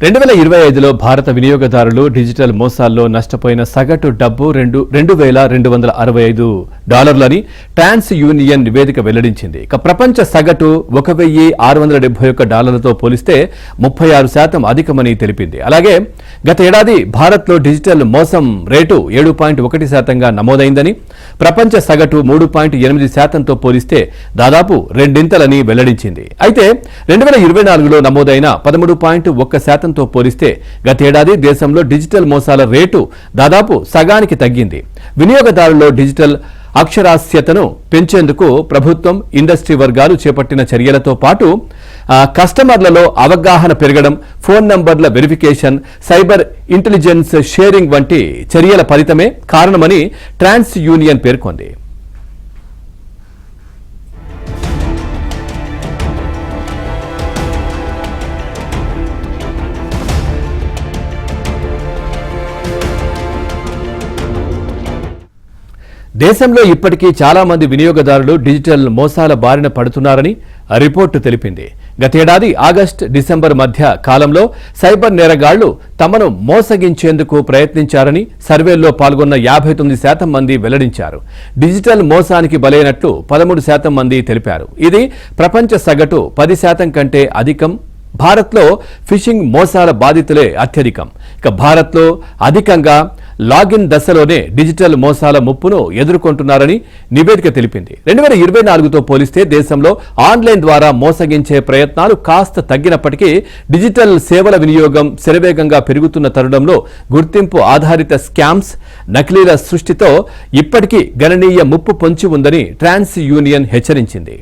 2025లో భారత వినియోగదారులు డిజిటల్ మోసాల్లో నష్టపోయిన సగటు డబ్బు $2,265 అని ట్రాన్స్ యూనియన్ నివేదిక వెల్లడించింది. ఇక ప్రపంచ సగటు $1,671తో పోలిస్తే 36% అధికమని తెలిపింది. అలాగే గత ఏడాది భారత్లో డిజిటల్ మోసం రేటు 7.1%గా నమోదైందని, ప్రపంచ సగటు 3.8%తో పోలిస్తే దాదాపు రెండింతలని వెల్లడించింది. అయితే 2024లో నమోదైన 13.1%తో పోలిస్తే గతేడాది దేశంలో డిజిటల్ మోసాల రేటు దాదాపు సగానికి తగ్గింది. వినియోగదారుల్లో డిజిటల్ అక్షరాస్యతను పెంచేందుకు ప్రభుత్వం, ఇండస్ట్రీ వర్గాలు చేపట్టిన చర్యలతో పాటు కస్టమర్లలో అవగాహన పెరగడం, ఫోన్ నంబర్ల వెరిఫికేషన్, సైబర్ ఇంటెలిజెన్స్ షేరింగ్ వంటి చర్యల ఫలితమే కారణమని ట్రాన్స్ యూనియన్ పేర్కొంది. దేశంలో ఇప్పటికీ చాలా మంది వినియోగదారులు డిజిటల్ మోసాల బారిన పడుతున్నారని రిపోర్టు తెలిపింది. గతేడాది ఆగస్టు, డిసెంబర్ మధ్య కాలంలో సైబర్ నేరగాళ్లు తమను మోసగించేందుకు ప్రయత్నించారని సర్వేల్లో పాల్గొన్న 59% మంది వెల్లడించారు. డిజిటల్ మోసానికి బలైనట్లు 13% మంది తెలిపారు. ఇది ప్రపంచ సగటు 10% కంటే అధికం. భారత్లో ఫిషింగ్ మోసాల బాధితులే అత్యధికం. ఇక భారత్లో అధికంగా లాగిన్ దశలోనే డిజిటల్ మోసాల ముప్పును ఎదుర్కొంటున్నారని నివేదిక తెలిపింది. 2024తో పోలిస్తే దేశంలో ఆన్లైన్ ద్వారా మోసగించే ప్రయత్నాలు కాస్త తగ్గినప్పటికీ డిజిటల్ సేవల వినియోగం శరవేగంగా పెరుగుతున్న తరుణంలో గుర్తింపు ఆధారిత స్కామ్స్, నకిలీల సృష్టితో ఇప్పటికీ గణనీయ ముప్పు పొంచి ఉందని ట్రాన్స్ యూనియన్ హెచ్చరించింది.